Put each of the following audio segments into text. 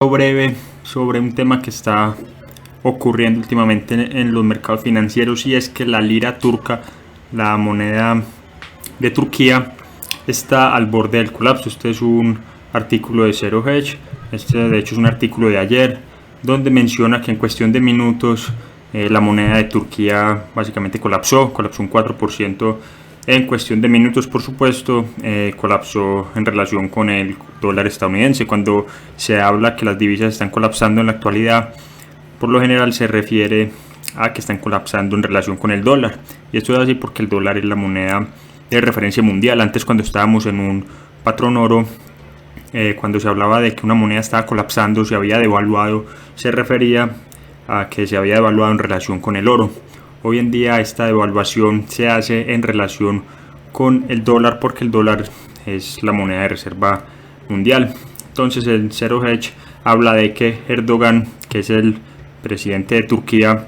video breve sobre un tema que está ocurriendo últimamente en los mercados financieros, y es que la lira turca, la moneda de Turquía, está al borde del colapso. Este es un artículo de Zero Hedge, este de hecho es un artículo de ayer, donde menciona que en cuestión de minutos la moneda de Turquía básicamente colapsó un 4% en cuestión de minutos. Por supuesto, colapsó en relación con el dólar estadounidense. Cuando se habla que las divisas están colapsando en la actualidad, por lo general se refiere a que están colapsando en relación con el dólar, y esto es así porque el dólar es la moneda de referencia mundial. Antes, cuando estábamos en un patrón oro, cuando se hablaba de que una moneda estaba colapsando, se había devaluado, se refería a que se había devaluado en relación con el oro. Hoy en día esta devaluación se hace en relación con el dólar, porque el dólar es la moneda de reserva mundial. Entonces el Zero Hedge habla de que Erdogan, que es el presidente de Turquía,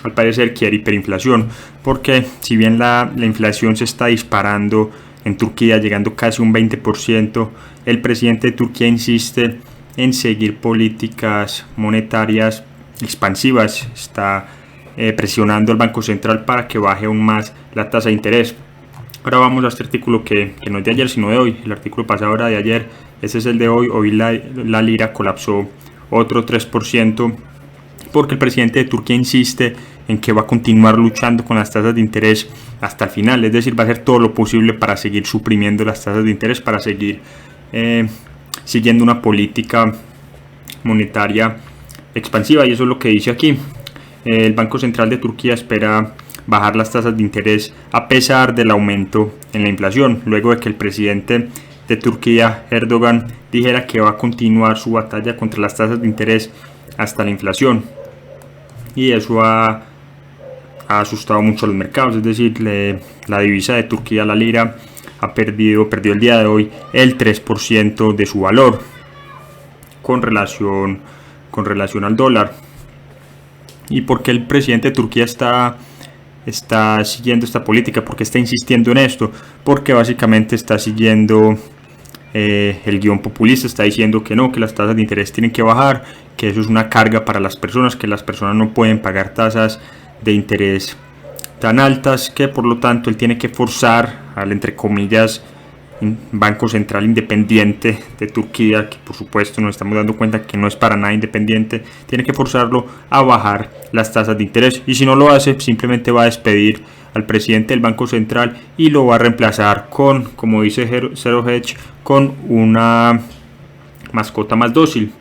al parecer quiere hiperinflación, porque si bien la inflación se está disparando en Turquía, llegando casi un 20%, el presidente de Turquía insiste en seguir políticas monetarias expansivas. Está presionando al Banco Central para que baje aún más la tasa de interés. Ahora vamos a este artículo que no es de ayer sino de hoy. El artículo pasado era de ayer, este es el de hoy. Hoy la lira colapsó otro 3%, porque el presidente de Turquía insiste en que va a continuar luchando con las tasas de interés hasta el final, es decir, va a hacer todo lo posible para seguir suprimiendo las tasas de interés, para seguir siguiendo una política monetaria expansiva, y eso es lo que dice aquí. El Banco Central de Turquía espera bajar las tasas de interés a pesar del aumento en la inflación, luego de que el presidente de Turquía, Erdogan, dijera que va a continuar su batalla contra las tasas de interés hasta la inflación, y eso ha asustado mucho a los mercados. Es decir, la divisa de Turquía, la lira, perdió el día de hoy el 3% de su valor con relación al dólar. ¿Y por qué el presidente de Turquía está siguiendo esta política? ¿Por qué está insistiendo en esto? Porque básicamente está siguiendo el guión populista. Está diciendo que no, que las tasas de interés tienen que bajar, que eso es una carga para las personas, que las personas no pueden pagar tasas de interés tan altas, que por lo tanto él tiene que forzar al, entre comillas, Banco Central Independiente de Turquía, que por supuesto nos estamos dando cuenta que no es para nada independiente, tiene que forzarlo a bajar las tasas de interés, y si no lo hace, simplemente va a despedir al presidente del Banco Central y lo va a reemplazar con, como dice Zero Hedge, con una mascota más dócil,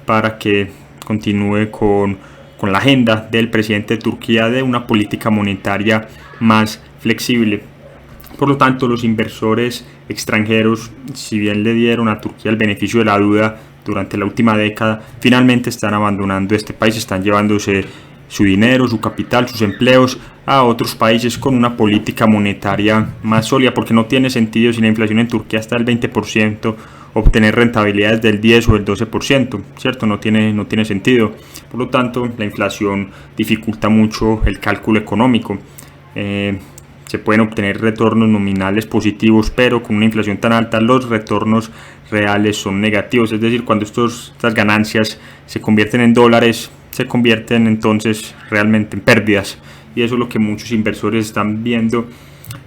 para que continúe con la agenda del presidente de Turquía de una política monetaria más flexible. Por lo tanto, los inversores extranjeros, si bien le dieron a Turquía el beneficio de la duda durante la última década, finalmente están abandonando este país, están llevándose su dinero, su capital, sus empleos a otros países con una política monetaria más sólida, porque no tiene sentido, si la inflación en Turquía está del 20%, obtener rentabilidades del 10 o del 12%, ¿cierto? No tiene sentido. Por lo tanto, la inflación dificulta mucho el cálculo económico. Se pueden obtener retornos nominales positivos, pero con una inflación tan alta los retornos reales son negativos. Es decir, cuando estas ganancias se convierten en dólares, se convierten entonces realmente en pérdidas, y eso es lo que muchos inversores están viendo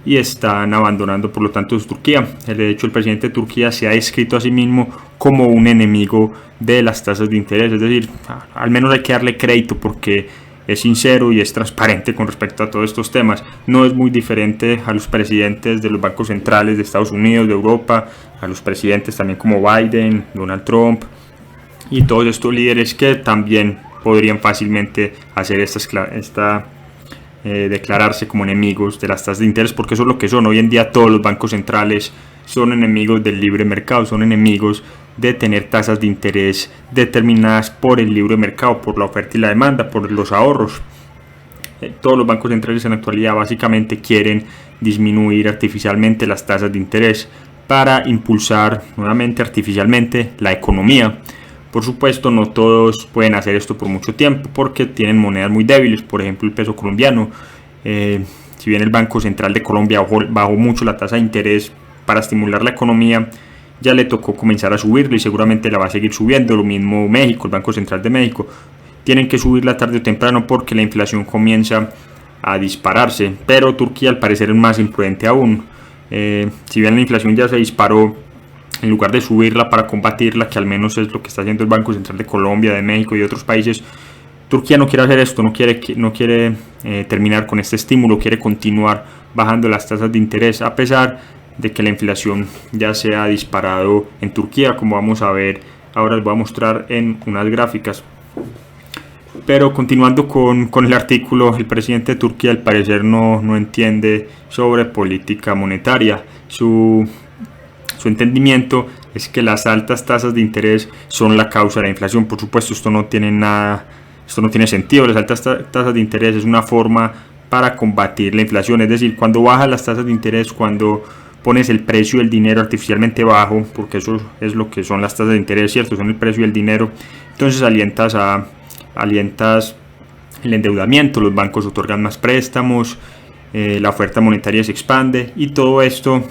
y están abandonando, por lo tanto, Turquía. De hecho, el presidente de Turquía se ha descrito a sí mismo como un enemigo de las tasas de interés. Es decir, al menos hay que darle crédito porque es sincero y es transparente con respecto a todos estos temas. No es muy diferente a los presidentes de los bancos centrales de Estados Unidos, de Europa, a los presidentes también como Biden, Donald Trump y todos estos líderes que también podrían fácilmente hacer declararse como enemigos de las tasas de interés, porque eso es lo que son. Hoy en día todos los bancos centrales son enemigos del libre mercado, son enemigos de tener tasas de interés determinadas por el libre mercado, por la oferta y la demanda, por los ahorros. Todos los bancos centrales en la actualidad básicamente quieren disminuir artificialmente las tasas de interés para impulsar nuevamente artificialmente la economía. Por supuesto, no todos pueden hacer esto por mucho tiempo porque tienen monedas muy débiles, por ejemplo el peso colombiano. Si bien el Banco Central de Colombia bajó mucho la tasa de interés para estimular la economía, ya le tocó comenzar a subirlo y seguramente la va a seguir subiendo. Lo mismo México, el Banco Central de México. Tienen que subirla tarde o temprano porque la inflación comienza a dispararse, pero Turquía al parecer es más imprudente aún. Si bien la inflación ya se disparó, en lugar de subirla para combatirla, que al menos es lo que está haciendo el Banco Central de Colombia, de México y de otros países, Turquía no quiere hacer esto, no quiere terminar con este estímulo, quiere continuar bajando las tasas de interés a pesar de que la inflación ya se ha disparado en Turquía, como vamos a ver ahora. Les voy a mostrar en unas gráficas. Pero continuando con el artículo, el presidente de Turquía al parecer no entiende sobre política monetaria. Su entendimiento es que las altas tasas de interés son la causa de la inflación. Por supuesto, esto no tiene sentido. Las altas tasas de interés es una forma para combatir la inflación, es decir, cuando bajas las tasas de interés, cuando pones el precio del dinero artificialmente bajo, porque eso es lo que son las tasas de interés, ¿cierto? Son el precio del dinero. Entonces alientas el endeudamiento, los bancos otorgan más préstamos, la oferta monetaria se expande y todo esto,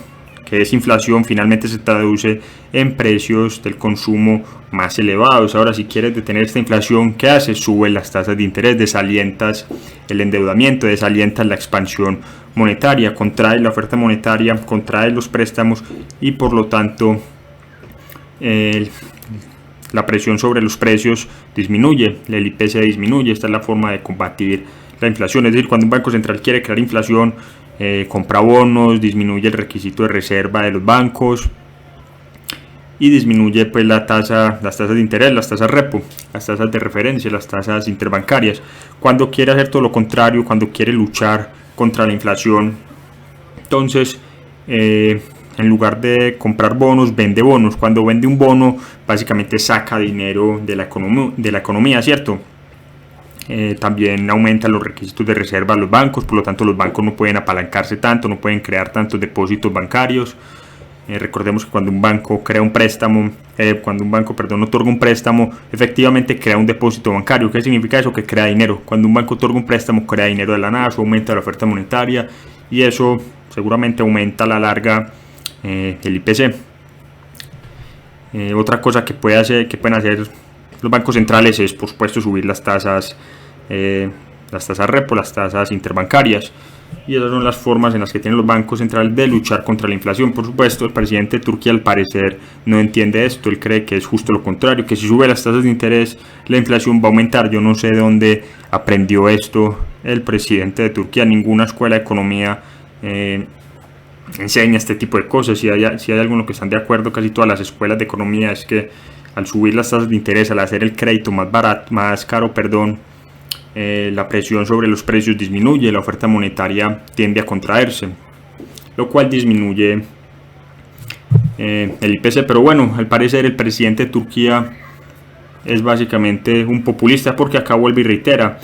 que es inflación, finalmente se traduce en precios del consumo más elevados. Ahora, si quieres detener esta inflación, ¿qué haces? Sube las tasas de interés, desalientas el endeudamiento, desalientas la expansión monetaria, contrae la oferta monetaria, contrae los préstamos y por lo tanto la presión sobre los precios disminuye, el IPC disminuye. Esta es la forma de combatir la inflación, es decir, cuando un banco central quiere crear inflación, compra bonos, disminuye el requisito de reserva de los bancos y disminuye pues las tasas de interés, las tasas repo, las tasas de referencia, las tasas interbancarias. Cuando quiere hacer todo lo contrario, cuando quiere luchar contra la inflación, entonces en lugar de comprar bonos, vende bonos. Cuando vende un bono, básicamente saca dinero de la economía, ¿cierto? También aumenta los requisitos de reserva a los bancos, por lo tanto los bancos no pueden apalancarse tanto, no pueden crear tantos depósitos bancarios. Recordemos que cuando un banco crea un préstamo, otorga un préstamo, efectivamente crea un depósito bancario. ¿Qué significa eso? Que crea dinero. Cuando un banco otorga un préstamo, crea dinero de la nada, eso aumenta la oferta monetaria y eso seguramente aumenta a la larga el IPC. Otra cosa que pueden hacer los bancos centrales es, por supuesto, subir las tasas repo, las tasas interbancarias, y esas son las formas en las que tienen los bancos centrales de luchar contra la inflación. Por supuesto, el presidente de Turquía al parecer no entiende esto. Él cree que es justo lo contrario, que si sube las tasas de interés la inflación va a aumentar. Yo no sé de dónde aprendió esto el presidente de Turquía. Ninguna escuela de economía enseña este tipo de cosas. Si hay algo en lo que están de acuerdo casi todas las escuelas de economía, es que al subir las tasas de interés, al hacer el crédito más caro, la presión sobre los precios disminuye, la oferta monetaria tiende a contraerse, lo cual disminuye el IPC. Pero bueno, al parecer el presidente de Turquía es básicamente un populista, porque acá vuelve y reitera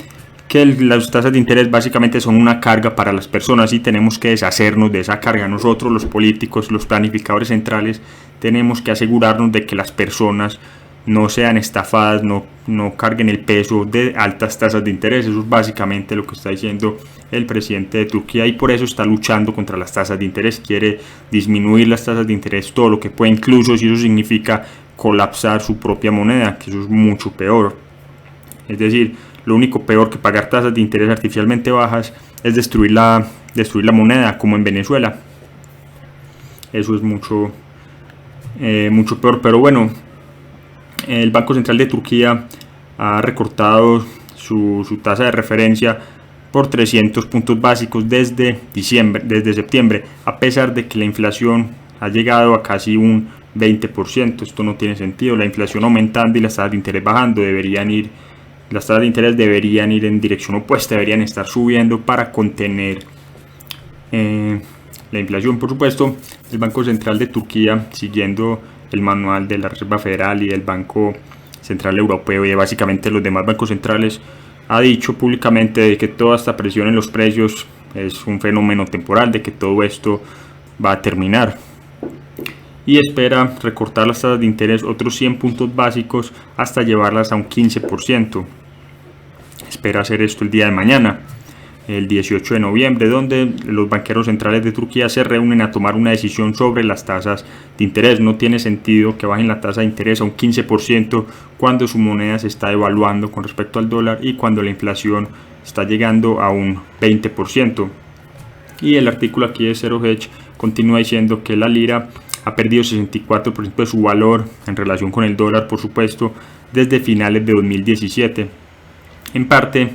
que las tasas de interés básicamente son una carga para las personas y tenemos que deshacernos de esa carga. Nosotros, los políticos, los planificadores centrales, tenemos que asegurarnos de que las personas no sean estafadas, no carguen el peso de altas tasas de interés. Eso es básicamente lo que está diciendo el presidente de Turquía y por eso está luchando contra las tasas de interés. Quiere disminuir las tasas de interés todo lo que puede, incluso si eso significa colapsar su propia moneda, que eso es mucho peor. Es decir, lo único peor que pagar tasas de interés artificialmente bajas es destruir la moneda, como en Venezuela. Eso es mucho peor. Pero bueno, el Banco Central de Turquía ha recortado su tasa de referencia por 300 puntos básicos desde septiembre, a pesar de que la inflación ha llegado a casi un 20%. Esto no tiene sentido. La inflación aumentando y las tasas de interés bajando, las tasas de interés deberían ir en dirección opuesta, deberían estar subiendo para contener la inflación. Por supuesto, el Banco Central de Turquía, siguiendo el manual de la Reserva Federal y del Banco Central Europeo y de básicamente los demás bancos centrales, ha dicho públicamente de que toda esta presión en los precios es un fenómeno temporal, de que todo esto va a terminar, y espera recortar las tasas de interés otros 100 puntos básicos hasta llevarlas a un 15%. Espera hacer esto el día de mañana. el 18 de noviembre, donde los banqueros centrales de Turquía se reúnen a tomar una decisión sobre las tasas de interés. No tiene sentido que bajen la tasa de interés a un 15% cuando su moneda se está devaluando con respecto al dólar y cuando la inflación está llegando a un 20%. Y el artículo aquí de Zero Hedge continúa diciendo que la lira ha perdido 64% de su valor en relación con el dólar, por supuesto, desde finales de 2017, en parte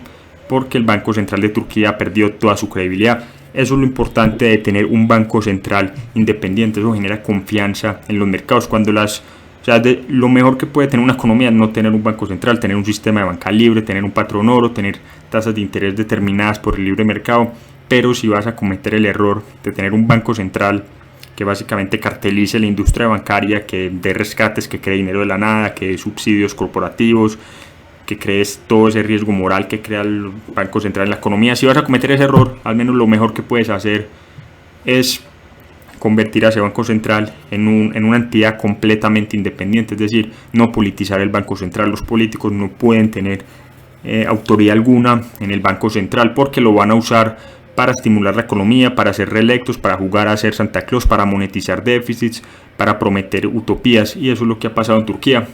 porque el Banco Central de Turquía ha perdido toda su credibilidad. Eso es lo importante de tener un banco central independiente, eso genera confianza en los mercados. Lo mejor que puede tener una economía es no tener un banco central, tener un sistema de banca libre, tener un patrón oro, tener tasas de interés determinadas por el libre mercado. Pero si vas a cometer el error de tener un banco central que básicamente cartelice la industria bancaria, que dé rescates, que cree dinero de la nada, que dé subsidios corporativos, que crees todo ese riesgo moral que crea el Banco Central en la economía, si vas a cometer ese error, al menos lo mejor que puedes hacer es convertir a ese Banco Central en una entidad completamente independiente, es decir, no politizar el Banco Central. Los políticos no pueden tener autoridad alguna en el Banco Central porque lo van a usar para estimular la economía, para ser reelectos, para jugar a ser Santa Claus, para monetizar déficits, para prometer utopías, y eso es lo que ha pasado en Turquía.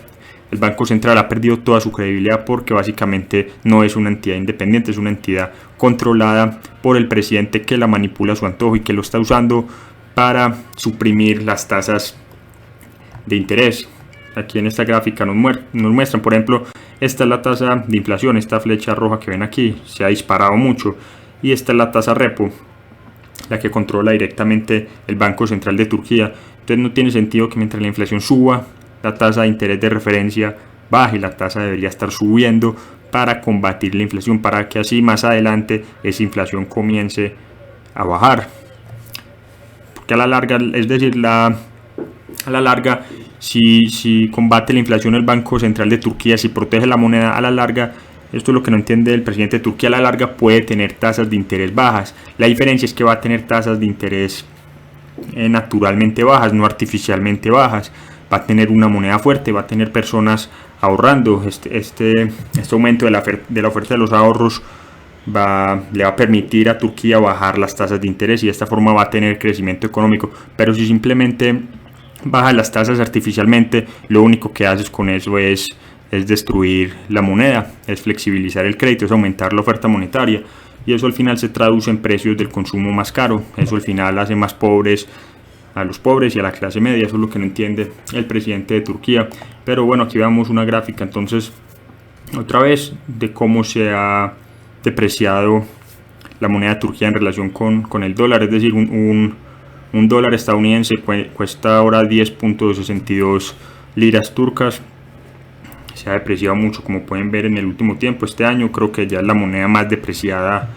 El Banco Central ha perdido toda su credibilidad porque básicamente no es una entidad independiente, es una entidad controlada por el presidente que la manipula a su antojo y que lo está usando para suprimir las tasas de interés. Aquí en esta gráfica nos muestran, por ejemplo, esta es la tasa de inflación, esta flecha roja que ven aquí se ha disparado mucho, y esta es la tasa repo, la que controla directamente el Banco Central de Turquía. Entonces no tiene sentido que mientras la inflación suba, la tasa de interés de referencia baje. La tasa debería estar subiendo para combatir la inflación, para que así más adelante esa inflación comience a bajar. Porque a la larga, es decir, a la larga, si combate la inflación el Banco Central de Turquía, si protege la moneda, a la larga, esto es lo que no entiende el presidente de Turquía, a la larga puede tener tasas de interés bajas. La diferencia es que va a tener tasas de interés naturalmente bajas, no artificialmente bajas. Va a tener una moneda fuerte, va a tener personas ahorrando. Este aumento de la oferta de los ahorros le va a permitir a Turquía bajar las tasas de interés y de esta forma va a tener crecimiento económico. Pero si simplemente baja las tasas artificialmente, lo único que haces con eso es destruir la moneda, es flexibilizar el crédito, es aumentar la oferta monetaria, y eso al final se traduce en precios del consumo más caro. Eso al final hace más pobres a los pobres y a la clase media. Eso es lo que no entiende el presidente de Turquía. Pero bueno, aquí vemos una gráfica entonces otra vez de cómo se ha depreciado la moneda de Turquía en relación con el dólar. Es decir, un dólar estadounidense cuesta ahora 10.62 liras turcas. Se ha depreciado mucho, como pueden ver en el último tiempo. Este año creo que ya es la moneda más depreciada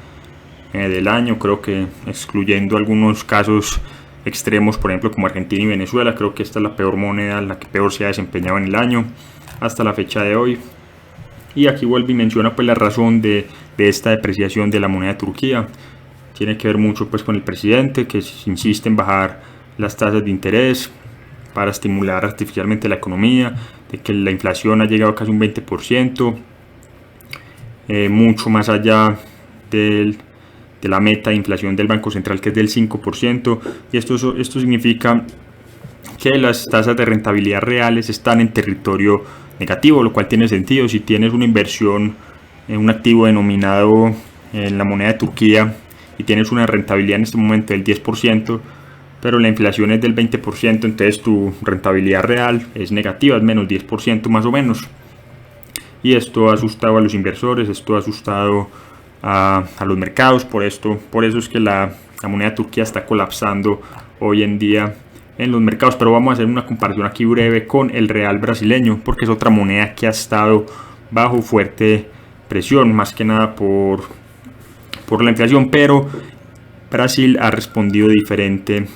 del año. Creo que excluyendo algunos casos extremos, por ejemplo como Argentina y Venezuela, creo que esta es la peor moneda, la que peor se ha desempeñado en el año hasta la fecha de hoy. Y aquí vuelve y menciona pues la razón de esta depreciación de la moneda de Turquía. Tiene que ver mucho pues con el presidente, que insiste en bajar las tasas de interés para estimular artificialmente la economía, de que la inflación ha llegado casi un 20%, mucho más allá de la meta de inflación del Banco Central, que es del 5%, y esto significa que las tasas de rentabilidad reales están en territorio negativo, lo cual tiene sentido. Si tienes una inversión en un activo denominado en la moneda de Turquía y tienes una rentabilidad en este momento del 10%, pero la inflación es del 20%, entonces tu rentabilidad real es negativa, es menos 10% más o menos. Y esto ha asustado a los inversores, esto ha asustado a los mercados. Por eso es que la moneda de Turquía está colapsando hoy en día en los mercados. Pero vamos a hacer una comparación aquí breve con el real brasileño, porque es otra moneda que ha estado bajo fuerte presión, más que nada por la inflación, pero Brasil ha respondido diferente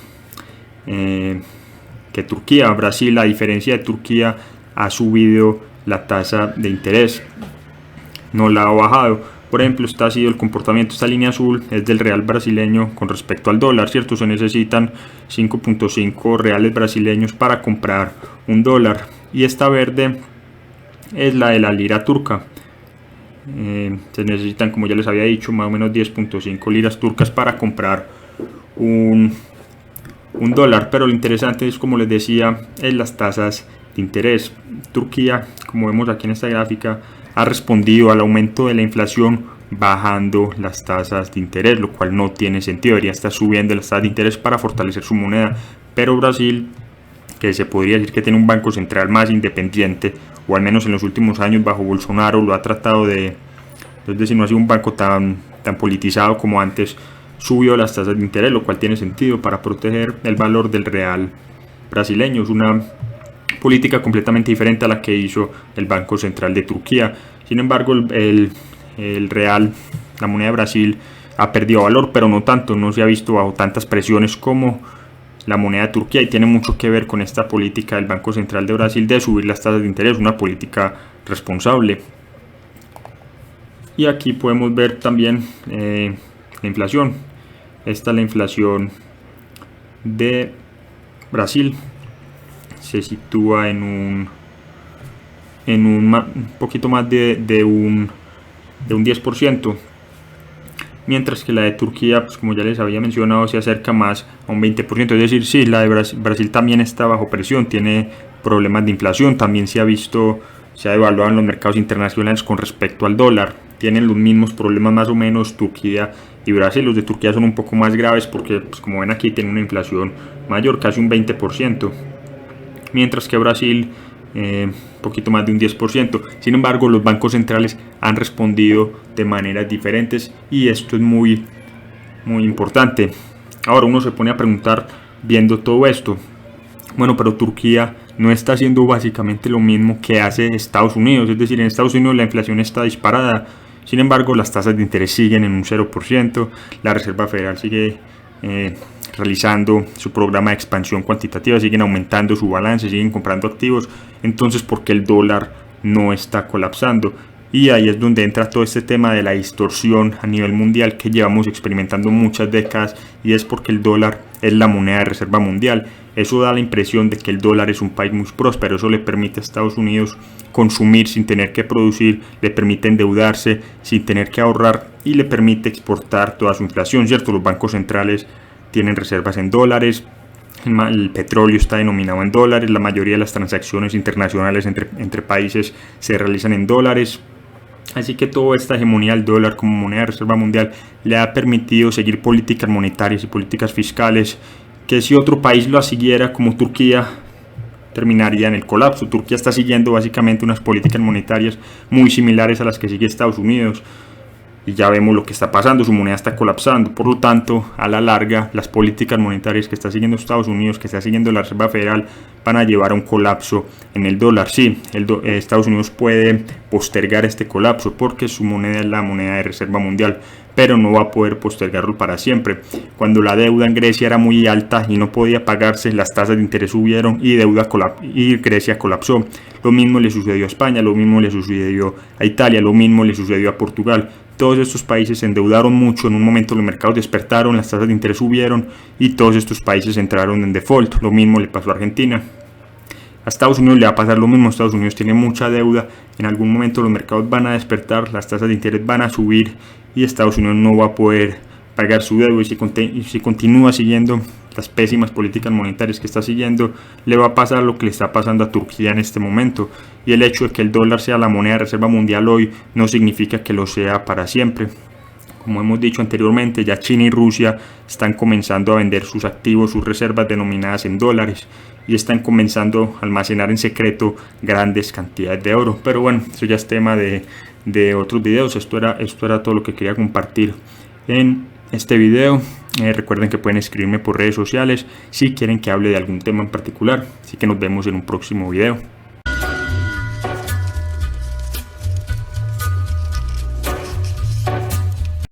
que Turquía. Brasil, a diferencia de Turquía, ha subido la tasa de interés, no la ha bajado. Por ejemplo, este ha sido el comportamiento. Esta línea azul es del real brasileño con respecto al dólar, ¿cierto? Se necesitan 5.5 reales brasileños para comprar un dólar. Y esta verde es la de la lira turca. Se necesitan, como ya les había dicho, más o menos 10.5 liras turcas para comprar un dólar. Pero lo interesante es, como les decía, es las tasas de interés. Turquía, como vemos aquí en esta gráfica, ha respondido al aumento de la inflación bajando las tasas de interés, lo cual no tiene sentido. Debería estar subiendo las tasas de interés para fortalecer su moneda. Pero Brasil, que se podría decir que tiene un banco central más independiente, o al menos en los últimos años bajo Bolsonaro lo ha tratado de, es decir, no ha sido un banco tan politizado como antes, subió las tasas de interés, lo cual tiene sentido para proteger el valor del real brasileño. Es una política completamente diferente a la que hizo el Banco Central de Turquía. Sin embargo, el real, la moneda de Brasil, ha perdido valor, pero no tanto, no se ha visto bajo tantas presiones como la moneda de Turquía, y tiene mucho que ver con esta política del Banco Central de Brasil de subir las tasas de interés, una política responsable. Y aquí podemos ver también la inflación. Esta es la inflación de Brasil, se sitúa en un poquito más de un 10%. Mientras que la de Turquía, pues como ya les había mencionado, se acerca más a un 20%. Es decir, sí, la de Brasil también está bajo presión, tiene problemas de inflación, también se ha evaluado en los mercados internacionales con respecto al dólar. Tienen los mismos problemas más o menos Turquía y Brasil. Los de Turquía son un poco más graves porque, pues como ven aquí, tienen una inflación mayor, casi un 20%. Mientras que Brasil, poquito más de un 10%. Sin embargo, los bancos centrales han respondido de maneras diferentes y esto es muy importante. Ahora uno se pone a preguntar, viendo todo esto, bueno, pero Turquía no está haciendo básicamente lo mismo que hace Estados Unidos. Es decir, en Estados Unidos la inflación está disparada, sin embargo las tasas de interés siguen en un 0%, la Reserva Federal sigue realizando su programa de expansión cuantitativa, siguen aumentando su balance, siguen comprando activos. Entonces, ¿por qué el dólar no está colapsando? Y ahí es donde entra todo este tema de la distorsión a nivel mundial que llevamos experimentando muchas décadas, y es porque el dólar es la moneda de reserva mundial. Eso da la impresión de que el dólar es un país muy próspero, eso le permite a Estados Unidos consumir sin tener que producir, le permite endeudarse sin tener que ahorrar y le permite exportar toda su inflación, ¿cierto? Los bancos centrales tienen reservas en dólares, el petróleo está denominado en dólares, la mayoría de las transacciones internacionales entre países se realizan en dólares. Así que toda esta hegemonía del dólar como moneda de reserva mundial le ha permitido seguir políticas monetarias y políticas fiscales que, si otro país lo siguiera, como Turquía, terminaría en el colapso. Turquía está siguiendo básicamente unas políticas monetarias muy similares a las que sigue Estados Unidos, y ya vemos lo que está pasando, su moneda está colapsando. Por lo tanto, a la larga, las políticas monetarias que está siguiendo Estados Unidos, que está siguiendo la Reserva Federal, van a llevar a un colapso en el dólar. Sí, Estados Unidos puede postergar este colapso porque su moneda es la moneda de reserva mundial, pero no va a poder postergarlo para siempre. Cuando la deuda en Grecia era muy alta y no podía pagarse, las tasas de interés subieron y Grecia colapsó. Lo mismo le sucedió a España, lo mismo le sucedió a Italia, lo mismo le sucedió a Portugal. Todos estos países se endeudaron mucho, en un momento los mercados despertaron, las tasas de interés subieron y todos estos países entraron en default. Lo mismo le pasó a Argentina. A Estados Unidos le va a pasar lo mismo. Estados Unidos tiene mucha deuda, en algún momento los mercados van a despertar, las tasas de interés van a subir y Estados Unidos no va a poder pagar su deuda, y si continúa siguiendo las pésimas políticas monetarias que está siguiendo, le va a pasar lo que le está pasando a Turquía en este momento. Y el hecho de que el dólar sea la moneda de reserva mundial hoy no significa que lo sea para siempre. Como hemos dicho anteriormente, ya China y Rusia están comenzando a vender sus activos, sus reservas denominadas en dólares, y están comenzando a almacenar en secreto grandes cantidades de oro. Pero bueno, eso ya es tema de otros videos. Esto era todo lo que quería compartir en este video. Recuerden que pueden escribirme por redes sociales si quieren que hable de algún tema en particular. Así que nos vemos en un próximo video.